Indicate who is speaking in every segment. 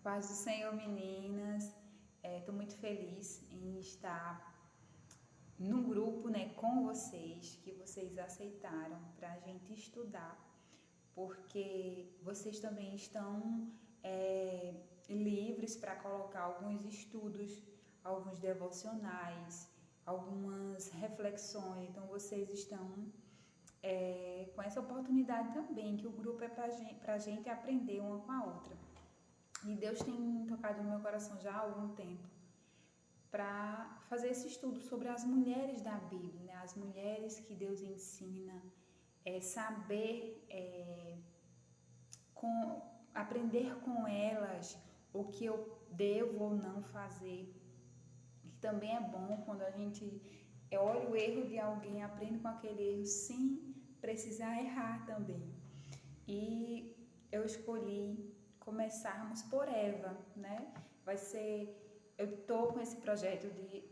Speaker 1: Paz do Senhor, meninas. Estou muito feliz em estar no grupo, né, com vocês, que vocês aceitaram para a gente estudar, porque vocês também estão livres para colocar alguns estudos, alguns devocionais, algumas reflexões. Então, vocês estão com essa oportunidade também, que o grupo é para a gente aprender uma com a outra. E Deus tem tocado no meu coração já há algum tempo para fazer esse estudo sobre as mulheres da Bíblia, né? As mulheres que Deus ensina, saber, aprender com elas o que eu devo ou não fazer. Que também é bom quando a gente olha o erro de alguém, aprende com aquele erro sem precisar errar também. E eu escolhi começarmos por Eva, né? Eu tô com esse projeto de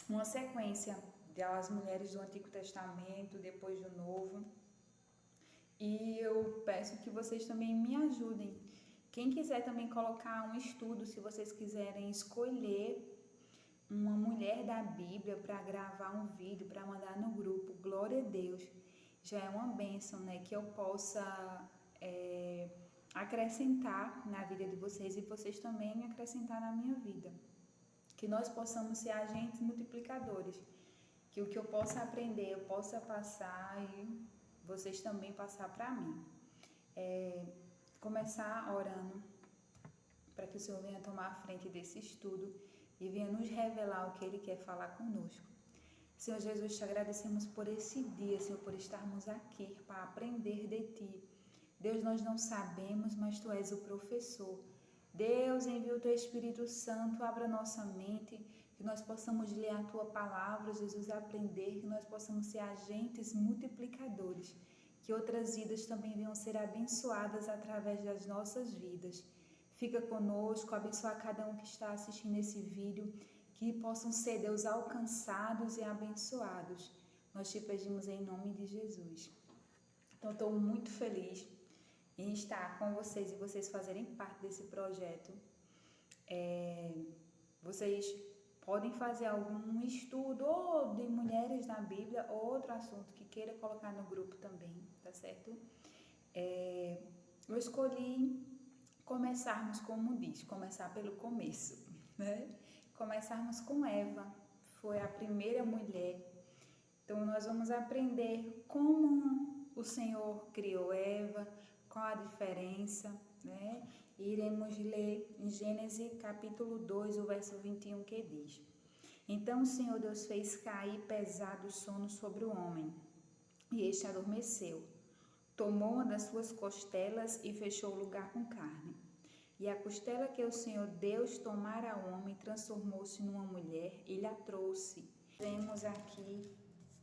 Speaker 1: uma sequência das mulheres do Antigo Testamento, depois do Novo. E eu peço que vocês também me ajudem. Quem quiser também colocar um estudo, se vocês quiserem escolher uma mulher da Bíblia para gravar um vídeo, para mandar no grupo, glória a Deus, já é uma bênção, né? Que eu possa acrescentar na vida de vocês e vocês também acrescentar na minha vida. Que nós possamos ser agentes multiplicadores. Que o que eu possa aprender, eu possa passar e vocês também passar para mim. Começar orando para que o Senhor venha tomar a frente desse estudo e venha nos revelar o que Ele quer falar conosco. Senhor Jesus, te agradecemos por esse dia, Senhor, por estarmos aqui para aprender de Ti. Deus, nós não sabemos, mas Tu és o professor. Deus, envia o Teu Espírito Santo, abra nossa mente, que nós possamos ler a Tua palavra, Jesus, aprender, que nós possamos ser agentes multiplicadores, que outras vidas também venham ser abençoadas através das nossas vidas. Fica conosco, abençoa cada um que está assistindo esse vídeo, que possam ser, Deus, alcançados e abençoados. Nós te pedimos em nome de Jesus. Então, estou muito feliz em estar com vocês e vocês fazerem parte desse projeto. Vocês podem fazer algum estudo ou de mulheres na Bíblia ou outro assunto que queira colocar no grupo também, tá certo? Eu escolhi começarmos, como diz, começar pelo começo, né? Começarmos com Eva, foi a primeira mulher. Então, nós vamos aprender como o Senhor criou Eva, qual a diferença, né? E iremos ler em Gênesis capítulo 2, o verso 21, que diz: Então o Senhor Deus fez cair pesado sono sobre o homem, e este adormeceu. Tomou uma das suas costelas e fechou o lugar com carne. E a costela que o Senhor Deus tomara ao homem transformou-se numa mulher e lhe a trouxe. Vemos aqui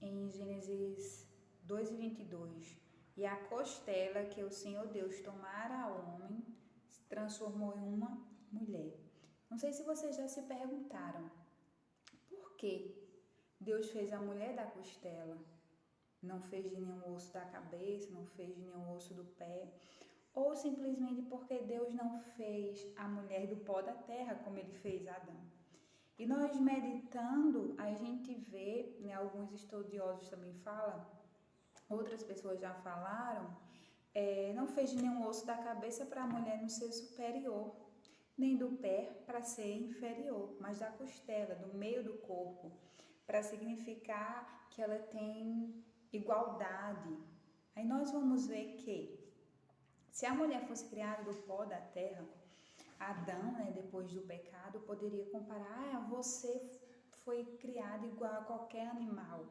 Speaker 1: em Gênesis 2:22. E a costela que o Senhor Deus tomara ao homem se transformou em uma mulher. Não sei se vocês já se perguntaram por que Deus fez a mulher da costela. Não fez de nenhum osso da cabeça, não fez de nenhum osso do pé, ou simplesmente porque Deus não fez a mulher do pó da terra como Ele fez Adão. E nós meditando, a gente vê, né, alguns estudiosos também falam, outras pessoas já falaram, não fez de nenhum osso da cabeça para a mulher não ser superior, nem do pé para ser inferior, mas da costela, do meio do corpo, para significar que ela tem igualdade. Aí nós vamos ver que se a mulher fosse criada do pó da terra, Adão, né, depois do pecado, poderia comparar, você foi criado igual a qualquer animal.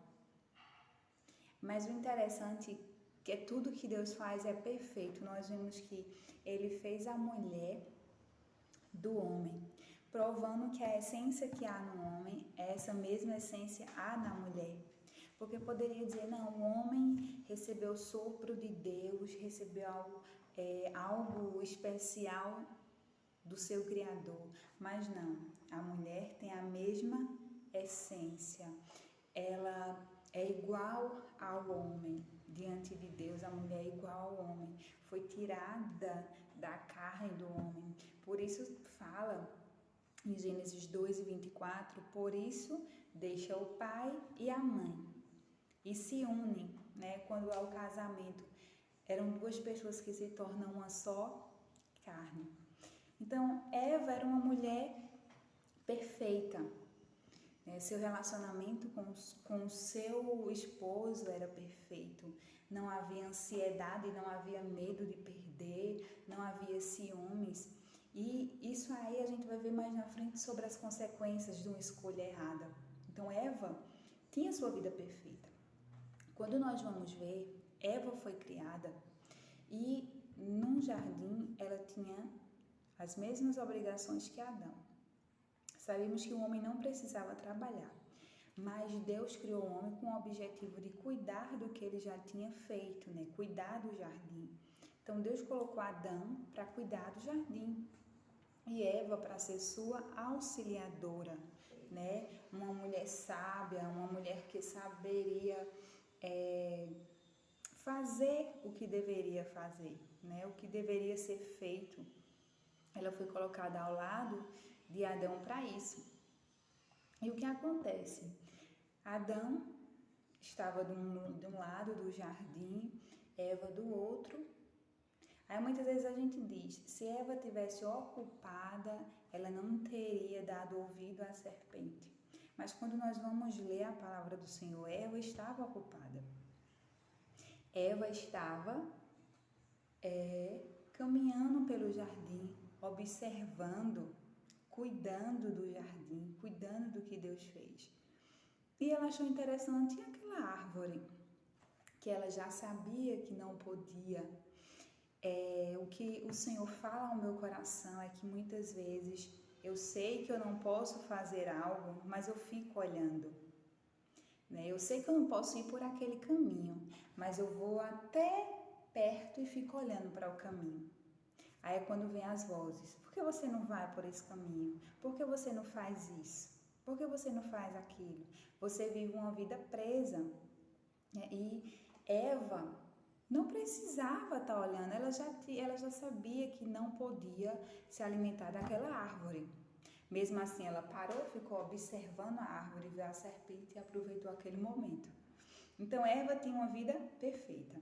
Speaker 1: Mas o interessante é que tudo que Deus faz é perfeito. Nós vemos que Ele fez a mulher do homem, provando que a essência que há no homem, essa mesma essência há na mulher. Porque poderia dizer, não, o homem recebeu o sopro de Deus, recebeu algo especial do seu Criador. Mas não, a mulher tem a mesma essência. Ela é igual ao homem. Diante de Deus, a mulher é igual ao homem. Foi tirada da carne do homem. Por isso fala em Gênesis 2:24, por isso deixa o pai e a mãe e se unem, né? Quando há o casamento, eram duas pessoas que se tornam uma só carne. Então, Eva era uma mulher perfeita, né? Seu relacionamento com o seu esposo era perfeito. Não havia ansiedade, não havia medo de perder, não havia ciúmes. E isso aí a gente vai ver mais na frente sobre as consequências de uma escolha errada. Então, Eva tinha sua vida perfeita. Quando nós vamos ver, Eva foi criada e num jardim ela tinha as mesmas obrigações que Adão. Sabemos que o homem não precisava trabalhar, mas Deus criou o homem com o objetivo de cuidar do que ele já tinha feito, né? Cuidar do jardim. Então Deus colocou Adão para cuidar do jardim e Eva para ser sua auxiliadora, né? Uma mulher sábia, uma mulher que saberia fazer o que deveria fazer, né? O que deveria ser feito. Ela foi colocada ao lado de Adão para isso. E o que acontece? Adão estava de um lado do jardim, Eva do outro. Aí muitas vezes a gente diz, se Eva tivesse ocupada, ela não teria dado ouvido à serpente. Mas quando nós vamos ler a palavra do Senhor, Eva estava ocupada. Eva estava caminhando pelo jardim, observando, cuidando do jardim, cuidando do que Deus fez. E ela achou interessante aquela árvore, que ela já sabia que não podia. O que o Senhor fala ao meu coração é que muitas vezes eu sei que eu não posso fazer algo, mas eu fico olhando. Né? Eu sei que eu não posso ir por aquele caminho, mas eu vou até perto e fico olhando para o caminho. Aí é quando vem as vozes, por que você não vai por esse caminho? Por que você não faz isso? Por que você não faz aquilo? Você vive uma vida presa. Né? E Eva não precisava estar olhando, ela já sabia que não podia se alimentar daquela árvore. Mesmo assim, ela parou, ficou observando a árvore, viu a serpente e aproveitou aquele momento. Então, Eva tinha uma vida perfeita.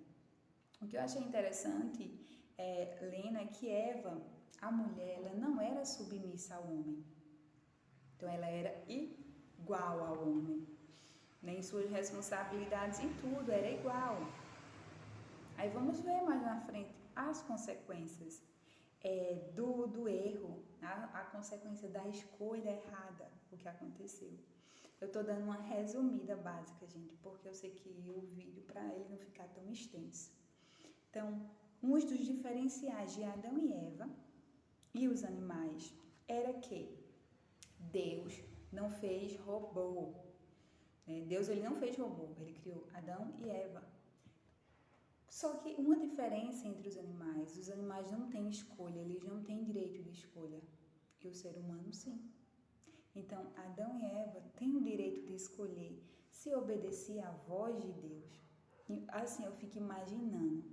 Speaker 1: O que eu achei interessante, lendo, é que Eva, a mulher, ela não era submissa ao homem. Então, ela era igual ao homem. Em suas responsabilidades e tudo, era igual. Aí vamos ver mais na frente as consequências do erro, a consequência da escolha errada, o que aconteceu. Eu estou dando uma resumida básica, gente, porque eu sei que o vídeo, para ele não ficar tão extenso. Então, um dos diferenciais de Adão e Eva e os animais era que Deus não fez robô. Deus ele não fez robô, ele criou Adão e Eva. Só que uma diferença entre os animais não têm escolha, eles não têm direito de escolha, e o ser humano sim. Então, Adão e Eva têm o direito de escolher se obedecer à voz de Deus. E, assim, eu fico imaginando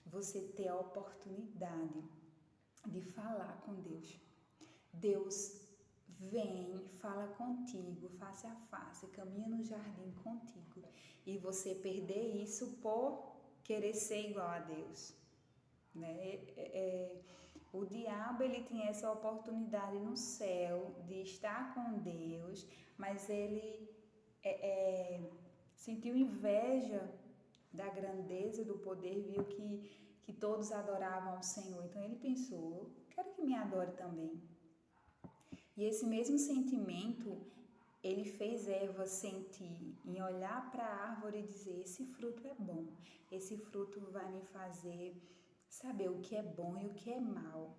Speaker 1: você ter a oportunidade de falar com Deus. Deus vem, fala contigo, face a face, caminha no jardim contigo, e você perder isso por querer ser igual a Deus, né? O diabo ele tinha essa oportunidade no céu de estar com Deus, mas ele sentiu inveja da grandeza, do poder, viu que todos adoravam ao Senhor, então ele pensou, eu quero que me adore também. E esse mesmo sentimento ele fez Eva sentir em olhar para a árvore e dizer, esse fruto é bom, esse fruto vai me fazer saber o que é bom e o que é mal,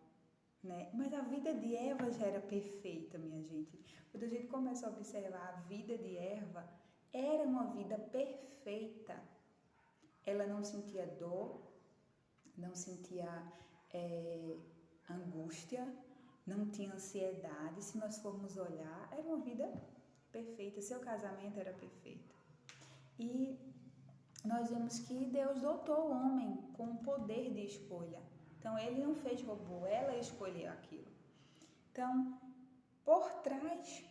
Speaker 1: né? Mas a vida de Eva já era perfeita, minha gente. Quando a gente começa a observar a vida de Eva, era uma vida perfeita. Ela não sentia dor, não sentia angústia, não tinha ansiedade. Se nós formos olhar, era uma vida perfeita, seu casamento era perfeito. E nós vemos que Deus dotou o homem com o poder de escolha. Então ele não fez robô, ela escolheu aquilo. Então, por trás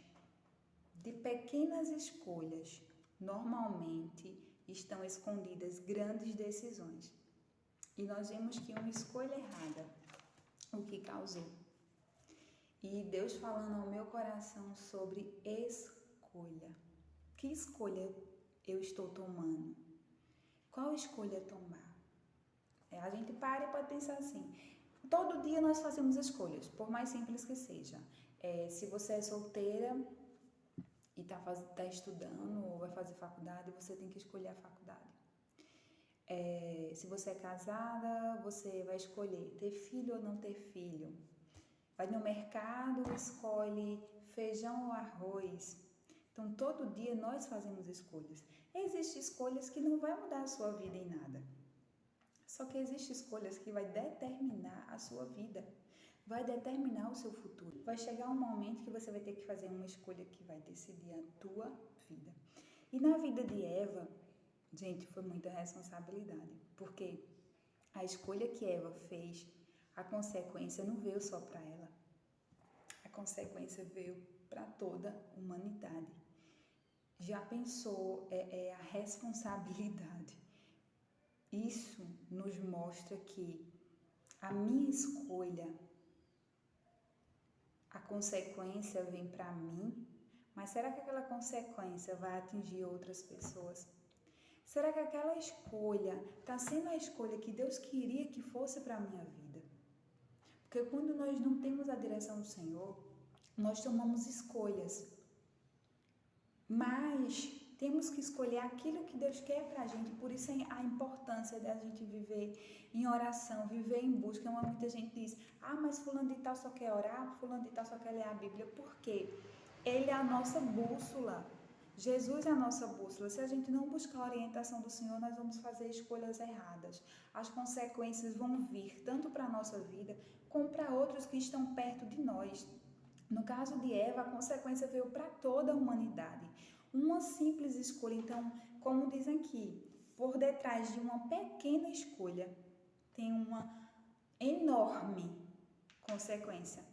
Speaker 1: de pequenas escolhas, normalmente estão escondidas grandes decisões. E nós vemos que uma escolha errada, o que causou. E Deus falando ao meu coração sobre escolha. Que escolha eu estou tomando? Qual escolha tomar? A gente para e pode pensar assim, todo dia nós fazemos escolhas, por mais simples que seja. Se você é solteira e está estudando ou vai fazer faculdade, você tem que escolher a faculdade. Se você é casada, você vai escolher ter filho ou não ter filho. Vai no mercado, escolhe feijão ou arroz. Então, todo dia nós fazemos escolhas. Existem escolhas que não vai mudar a sua vida em nada. Só que existem escolhas que vai determinar a sua vida. Vai determinar o seu futuro. Vai chegar um momento que você vai ter que fazer uma escolha que vai decidir a tua vida. E na vida de Eva, gente, foi muita responsabilidade. Porque a escolha que Eva fez, a consequência não veio só para ela. A consequência veio para toda a humanidade. Já pensou a responsabilidade? Isso nos mostra que a minha escolha, a consequência vem para mim, mas será que aquela consequência vai atingir outras pessoas? Será que aquela escolha está sendo a escolha que Deus queria que fosse para a minha vida? Porque quando nós não temos a direção do Senhor, nós tomamos escolhas. Mas temos que escolher aquilo que Deus quer pra gente. Por isso a importância da gente viver em oração, viver em busca. Muita gente diz, mas fulano de tal só quer orar, fulano de tal só quer ler a Bíblia. Por quê? Ele é a nossa bússola. Jesus é a nossa bússola. Se a gente não buscar a orientação do Senhor, nós vamos fazer escolhas erradas. As consequências vão vir tanto para a nossa vida, como para outros que estão perto de nós. No caso de Eva, a consequência veio para toda a humanidade. Uma simples escolha. Então, como diz aqui, por detrás de uma pequena escolha, tem uma enorme consequência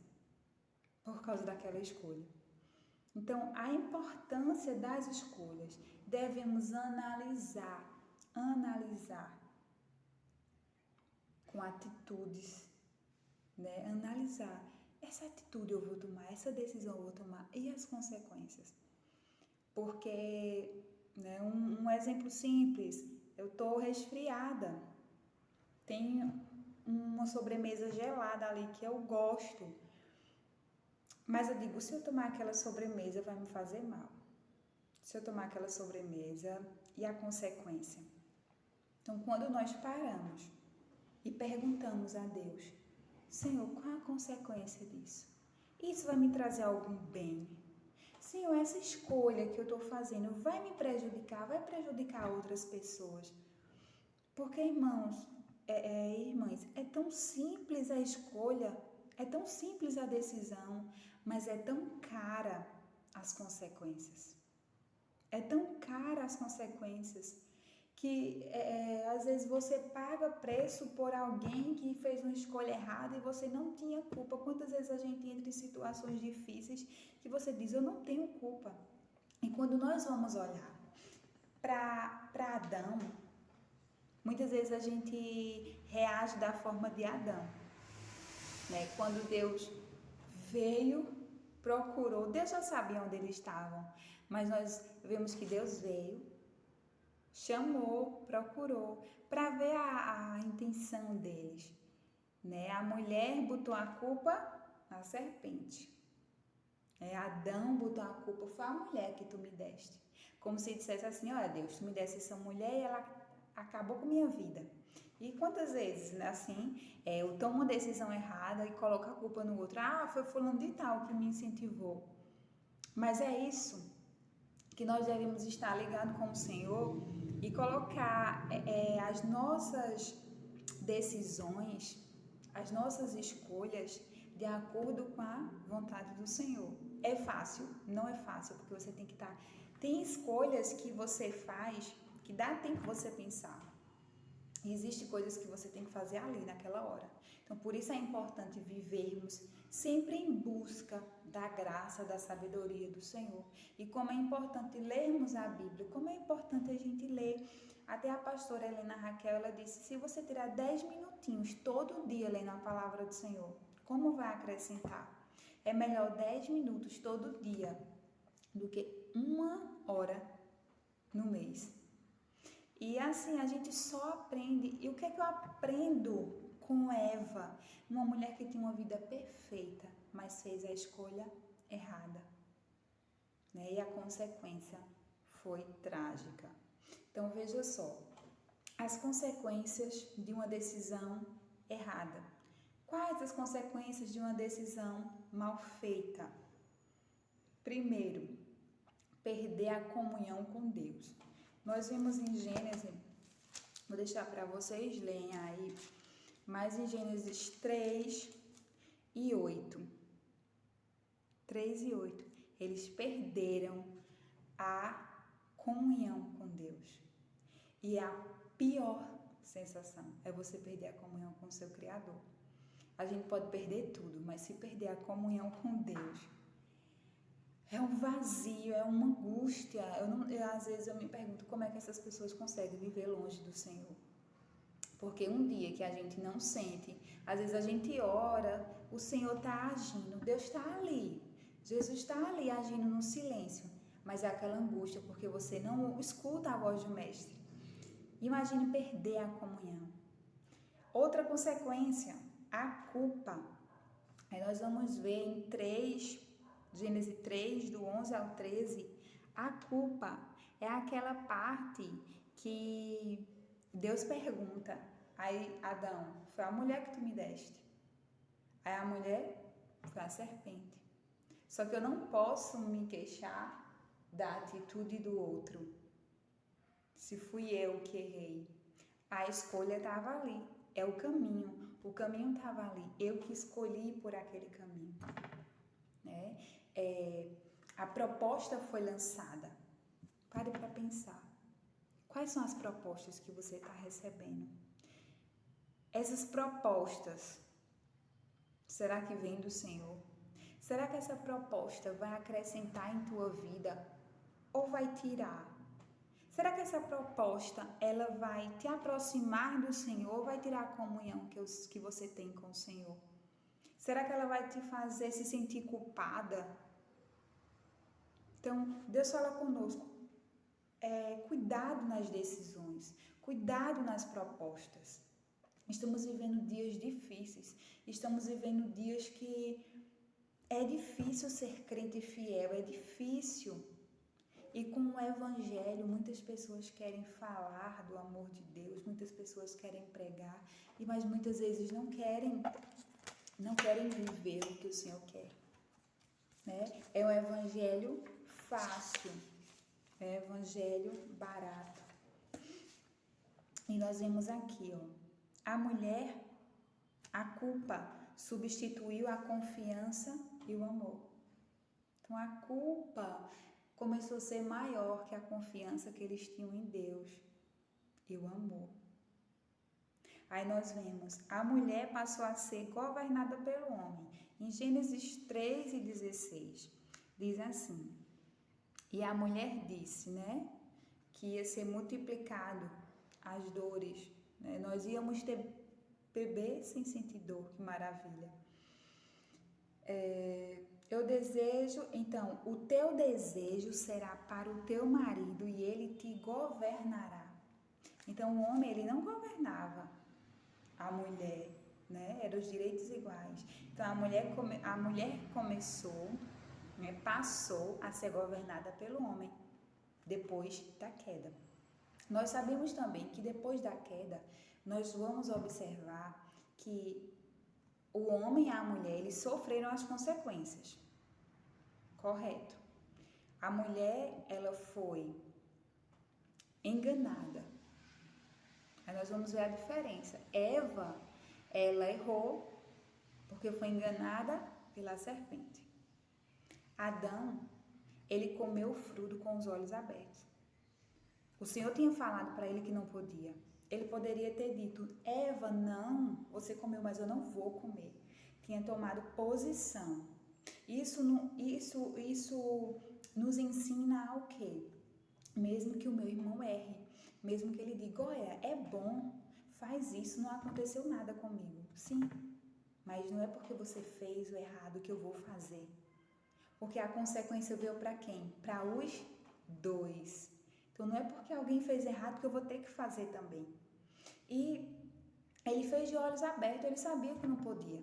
Speaker 1: por causa daquela escolha. Então, a importância das escolhas, devemos analisar com atitudes, né? Analisar, essa atitude eu vou tomar, essa decisão eu vou tomar e as consequências. Porque, né, um exemplo simples, eu estou resfriada, tem uma sobremesa gelada ali que eu gosto, mas eu digo, se eu tomar aquela sobremesa vai me fazer mal. Se eu tomar aquela sobremesa e a consequência. Então, quando nós paramos e perguntamos a Deus, Senhor, qual a consequência disso? Isso vai me trazer algum bem? Senhor, essa escolha que eu estou fazendo vai me prejudicar, vai prejudicar outras pessoas? Porque, irmãos, irmãs, é tão simples a escolha, é tão simples a decisão, mas é tão cara as consequências. É tão cara as consequências que às vezes você paga preço por alguém que fez uma escolha errada e você não tinha culpa. Quantas vezes a gente entra em situações difíceis que você diz, eu não tenho culpa. E quando nós vamos olhar para Adão, muitas vezes a gente reage da forma de Adão, né? Quando Deus veio, procurou, Deus já sabia onde eles estavam, mas nós vemos que Deus veio, chamou, procurou, para ver a intenção deles, né? A mulher botou a culpa na serpente. Adão botou a culpa, foi a mulher que tu me deste. Como se dissesse assim, olha Deus, tu me desse essa mulher e ela acabou com minha vida. E quantas vezes, né, assim, eu tomo uma decisão errada e coloco a culpa no outro. Foi fulano de tal que me incentivou. Mas é isso que nós devemos estar ligados com o Senhor e colocar as nossas decisões, as nossas escolhas de acordo com a vontade do Senhor. É fácil? Não é fácil, porque você tem que estar... Tem escolhas que você faz que dá tempo você pensar. E existem coisas que você tem que fazer ali, naquela hora. Então, por isso é importante vivermos sempre em busca da graça, da sabedoria do Senhor. E como é importante lermos a Bíblia, como é importante a gente ler. Até a pastora Helena Raquel, ela disse, se você tirar 10 minutinhos todo dia lendo a palavra do Senhor, como vai acrescentar? É melhor 10 minutos todo dia do que 1 hora no mês. E assim, a gente só aprende. E o que é que eu aprendo com Eva? Uma mulher que tinha uma vida perfeita, mas fez a escolha errada, né? E a consequência foi trágica. Então, veja só, as consequências de uma decisão errada. Quais as consequências de uma decisão mal feita? Primeiro, perder a comunhão com Deus. Nós vimos em Gênesis, vou deixar para vocês lerem aí, mas em Gênesis 3 e 8, eles perderam a comunhão com Deus. E a pior sensação é você perder a comunhão com o seu Criador. A gente pode perder tudo, mas se perder a comunhão com Deus, é um vazio, é uma angústia. Às vezes eu me pergunto como é que essas pessoas conseguem viver longe do Senhor. Porque um dia que a gente não sente, às vezes a gente ora, o Senhor está agindo, Deus está ali, Jesus está ali agindo no silêncio, mas é aquela angústia porque você não escuta a voz do Mestre. Imagine perder a comunhão. Outra consequência, a culpa. Aí nós vamos ver em Gênesis 3, do 11 ao 13, a culpa é aquela parte que Deus pergunta, aí Adão, foi a mulher que tu me deste. Aí a mulher foi a serpente. Só que eu não posso me queixar da atitude do outro. Se fui eu que errei. A escolha estava ali, é o caminho estava ali, eu que escolhi por aquele caminho. Né? A proposta foi lançada. Pare para pensar. Quais são as propostas que você está recebendo? Essas propostas, será que vem do Senhor? Será que essa proposta vai acrescentar em tua vida ou vai tirar? Será que essa proposta ela vai te aproximar do Senhor ou vai tirar a comunhão que você tem com o Senhor? Será que ela vai te fazer se sentir culpada? Então, Deus fala conosco. Cuidado nas decisões, cuidado nas propostas. Estamos vivendo dias difíceis, estamos vivendo dias que é difícil ser crente fiel, é difícil. E com o Evangelho, muitas pessoas querem falar do amor de Deus, muitas pessoas querem pregar, mas muitas vezes não querem viver o que o Senhor quer. Né? É um Evangelho fácil. É evangelho barato. E nós vemos aqui, a mulher, a culpa substituiu a confiança e o amor. Então a culpa começou a ser maior que a confiança que eles tinham em Deus e o amor. Aí nós vemos, a mulher passou a ser governada pelo homem. Em Gênesis 3 e 16, diz assim: e a mulher disse, né, que ia ser multiplicado as dores, né? Nós íamos ter bebê sem sentir dor, que maravilha. Eu desejo, então, o teu desejo será para o teu marido e ele te governará. Então, o homem, ele não governava a mulher, né? Eram os direitos iguais. Então, a mulher começou, né, passou a ser governada pelo homem depois da queda. Nós sabemos também que depois da queda, nós vamos observar que o homem e a mulher, eles sofreram as consequências. Correto. A mulher, ela foi enganada. Aí nós vamos ver a diferença. Eva, ela errou porque foi enganada pela serpente. Adão, ele comeu o fruto com os olhos abertos. O Senhor tinha falado para ele que não podia. Ele poderia ter dito, Eva, não, você comeu, mas eu não vou comer. tinha tomado posição. Isso nos ensina ao quê? Mesmo que o meu irmão erre, mesmo que ele diga, olha, é bom, faz isso, não aconteceu nada comigo. Sim, mas não é porque você fez o errado que eu vou fazer. Porque a consequência veio para quem? Para os dois. Então não é porque alguém fez errado que eu vou ter que fazer também. E ele fez de olhos abertos, ele sabia que não podia.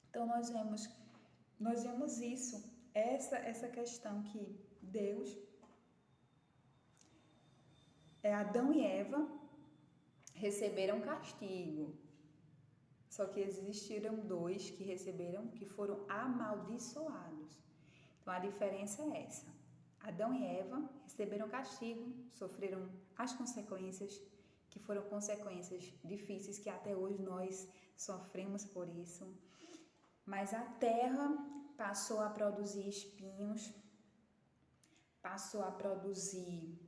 Speaker 1: Então nós vemos isso, essa questão que Deus, Adão e Eva receberam castigo. Só que existiram dois que foram amaldiçoados. Então a diferença é essa. Adão e Eva receberam castigo, sofreram as consequências, que foram consequências difíceis que até hoje nós sofremos por isso. Mas a terra passou a produzir espinhos, passou a produzir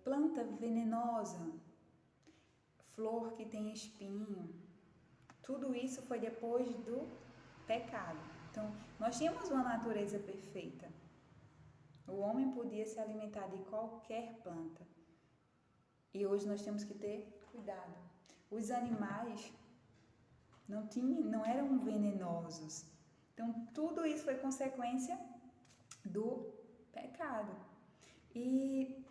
Speaker 1: planta venenosa, flor que tem espinho. Tudo isso foi depois do pecado. Então, nós tínhamos uma natureza perfeita. O homem podia se alimentar de qualquer planta. E hoje nós temos que ter cuidado. Os animais não eram venenosos. Então, tudo isso foi consequência do pecado. E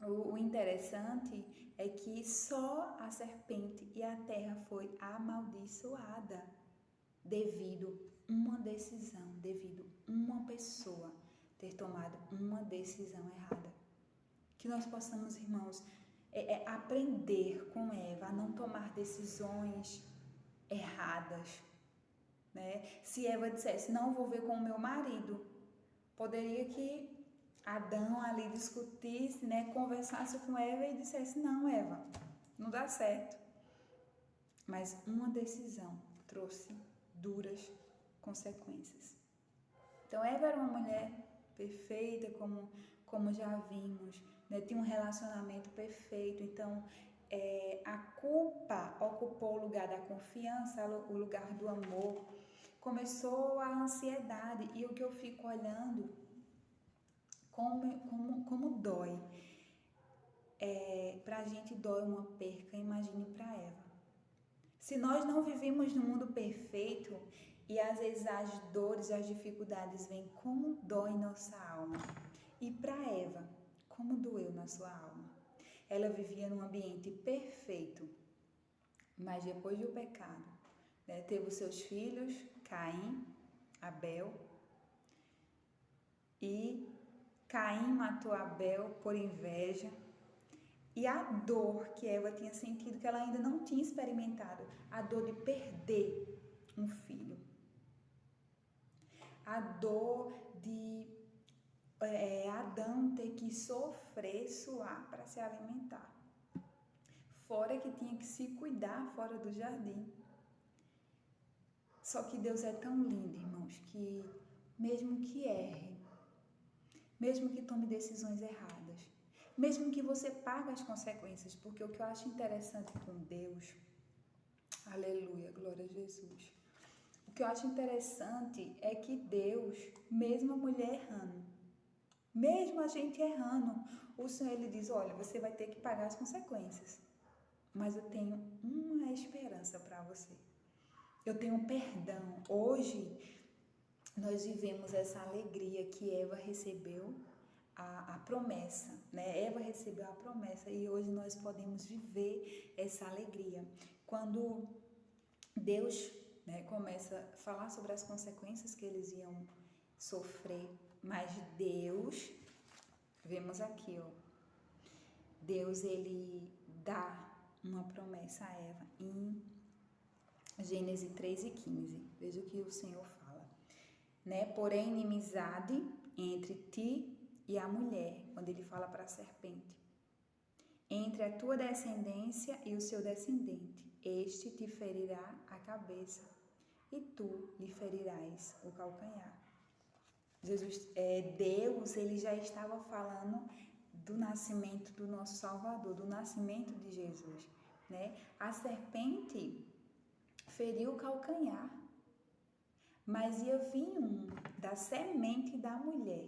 Speaker 1: o interessante é que só a serpente e a terra foi amaldiçoada devido uma decisão, devido uma pessoa ter tomado uma decisão errada. Que nós possamos, irmãos, aprender com Eva a não tomar decisões erradas, né? Se Eva dissesse, não vou ver com o meu marido, poderia que Adão ali discutisse, né, conversasse com Eva e dissesse, não, Eva, não dá certo. Mas uma decisão trouxe duras consequências. Então Eva era uma mulher perfeita, como já vimos, né? Tinha um relacionamento perfeito. Então a culpa ocupou o lugar da confiança, o lugar do amor. Começou a ansiedade. E o que eu fico olhando, como dói. Pra gente dói uma perca, imagine para Eva. Se nós não vivemos num mundo perfeito e às vezes as dores, as dificuldades vêm, como dói nossa alma. E para Eva, como doeu na sua alma. Ela vivia num ambiente perfeito, mas depois do pecado, né, teve os seus filhos, Caim, Abel, e Caim matou Abel por inveja. E a dor que Eva tinha sentido, que ela ainda não tinha experimentado, a dor de perder um filho. A dor de Adão ter que sofrer, suar para se alimentar. Fora que tinha que se cuidar fora do jardim. Só que Deus é tão lindo, irmãos, que mesmo que erre, mesmo que tome decisões erradas, mesmo que você pague as consequências, porque o que eu acho interessante com Deus, aleluia, glória a Jesus, o que eu acho interessante é que Deus, mesmo a mulher errando, mesmo a gente errando, o Senhor, Ele diz, olha, você vai ter que pagar as consequências, mas eu tenho uma esperança para você, eu tenho perdão. Hoje, nós vivemos essa alegria que Eva recebeu, a promessa, né? Eva recebeu a promessa e hoje nós podemos viver essa alegria. Quando Deus, né, começa a falar sobre as consequências que eles iam sofrer, mas Deus, vemos aqui, ó, Deus, ele dá uma promessa a Eva em Gênesis 3:15. Veja o que o Senhor fala, né? Porém, inimizade entre ti e a mulher, quando ele fala para a serpente, entre a tua descendência e o seu descendente, este te ferirá a cabeça e tu lhe ferirás o calcanhar. Deus, ele já estava falando do nascimento do nosso Salvador, do nascimento de Jesus, né? A serpente, feriu o calcanhar, mas ia vir um da semente da mulher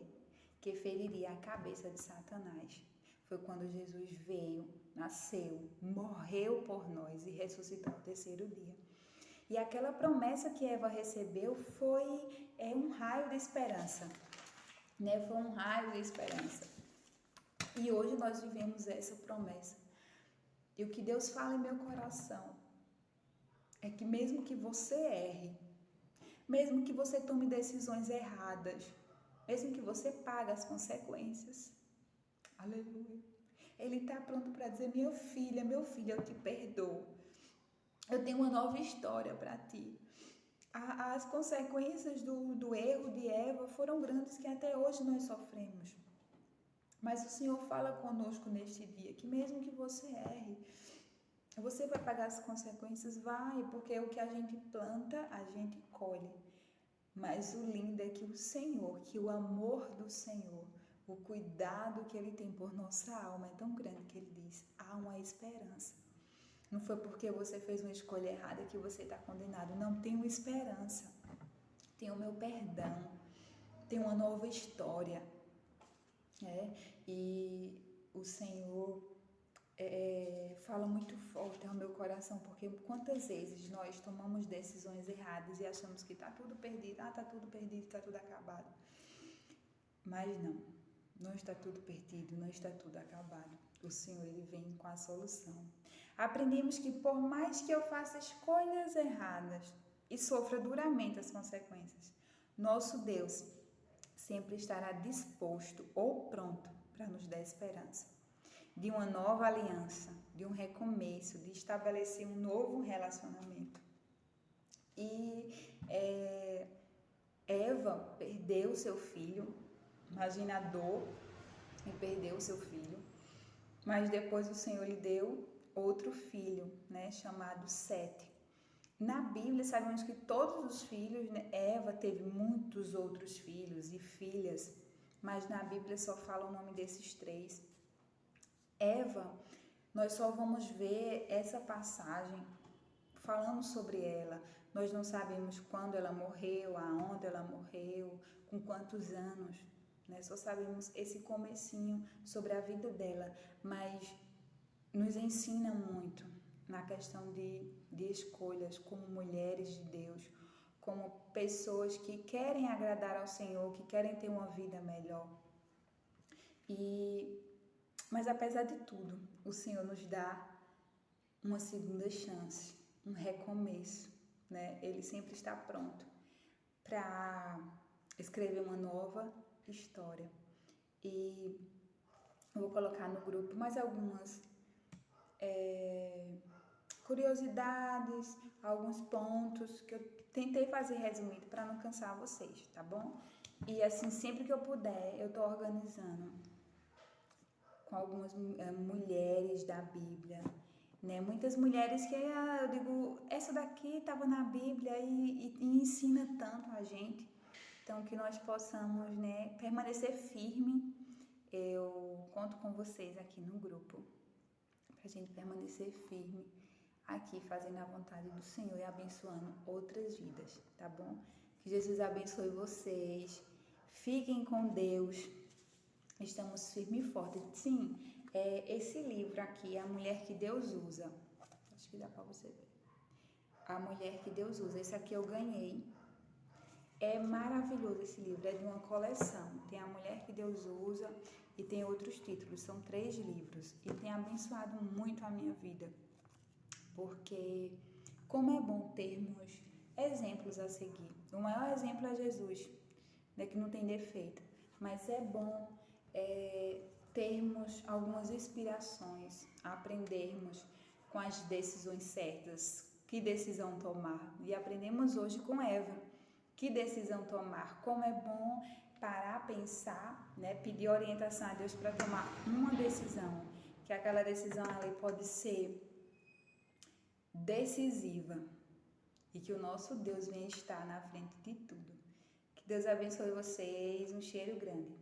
Speaker 1: que feriria a cabeça de Satanás. Foi quando Jesus veio, nasceu, morreu por nós e ressuscitou no terceiro dia. E aquela promessa que Eva recebeu foi um raio de esperança, né? Foi um raio de esperança. E hoje nós vivemos essa promessa. E o que Deus fala em meu coração é que mesmo que você erre, mesmo que você tome decisões erradas, mesmo que você pague as consequências, aleluia, Ele está pronto para dizer: minha filha, meu filho, eu te perdoo. Eu tenho uma nova história para ti. As consequências do erro de Eva foram grandes que até hoje nós sofremos. Mas o Senhor fala conosco neste dia que mesmo que você erre, você vai pagar as consequências, vai, porque o que a gente planta, a gente colhe. Mas o lindo é que o Senhor, que o amor do Senhor, o cuidado que Ele tem por nossa alma é tão grande que Ele diz: há uma esperança. Não foi porque você fez uma escolha errada que você está condenado. Não, tem uma esperança. Tem o meu perdão. Tem uma nova história. E o Senhor fala muito forte ao meu coração, porque quantas vezes nós tomamos decisões erradas e achamos que está tudo perdido. Está tudo perdido, está tudo acabado. Mas não está tudo perdido, não está tudo acabado. O Senhor, Ele vem com a solução. Aprendemos que por mais que eu faça escolhas erradas e sofra duramente as consequências, nosso Deus sempre estará disposto ou pronto para nos dar esperança de uma nova aliança, de um recomeço, de estabelecer um novo relacionamento. E Eva perdeu seu filho, imagina a dor em perder o seu filho, mas depois o Senhor lhe deu outro filho, né, chamado Sete. Na Bíblia sabemos que todos os filhos, né, Eva teve muitos outros filhos e filhas, mas na Bíblia só fala o nome desses três. Eva, nós só vamos ver essa passagem falando sobre ela. Nós não sabemos quando ela morreu, aonde ela morreu, com quantos anos, né? Só sabemos esse comecinho sobre a vida dela, mas nos ensina muito na questão de escolhas como mulheres de Deus, como pessoas que querem agradar ao Senhor, que querem ter uma vida melhor. Mas apesar de tudo, o Senhor nos dá uma segunda chance, um recomeço, né? Ele sempre está pronto para escrever uma nova história. E eu vou colocar no grupo mais algumas curiosidades, alguns pontos que eu tentei fazer resumido para não cansar vocês, tá bom? E assim, sempre que eu puder, eu tô organizando com algumas mulheres da Bíblia, né? Muitas mulheres que eu digo, essa daqui estava na Bíblia e ensina tanto a gente. Então, que nós possamos, né, permanecer firme. Eu conto com vocês aqui no grupo para a gente permanecer firme aqui, fazendo a vontade do Senhor e abençoando outras vidas, tá bom? Que Jesus abençoe vocês. Fiquem com Deus. Estamos firmes e fortes. Sim, esse livro aqui, A Mulher que Deus Usa. Acho que dá para você ver. A Mulher que Deus Usa. Esse aqui eu ganhei. É maravilhoso esse livro, é de uma coleção. Tem A Mulher que Deus Usa e tem outros títulos. São 3 livros e tem abençoado muito a minha vida. Porque como é bom termos exemplos a seguir. O maior exemplo é Jesus, né, que não tem defeito. Mas é bom termos algumas inspirações, aprendermos com as decisões certas, que decisão tomar. E aprendemos hoje com Eva, que decisão tomar, como é bom parar, pensar, né, pedir orientação a Deus para tomar uma decisão, que aquela decisão ali pode ser decisiva e que o nosso Deus venha estar na frente de tudo. Que Deus abençoe vocês, um cheiro grande.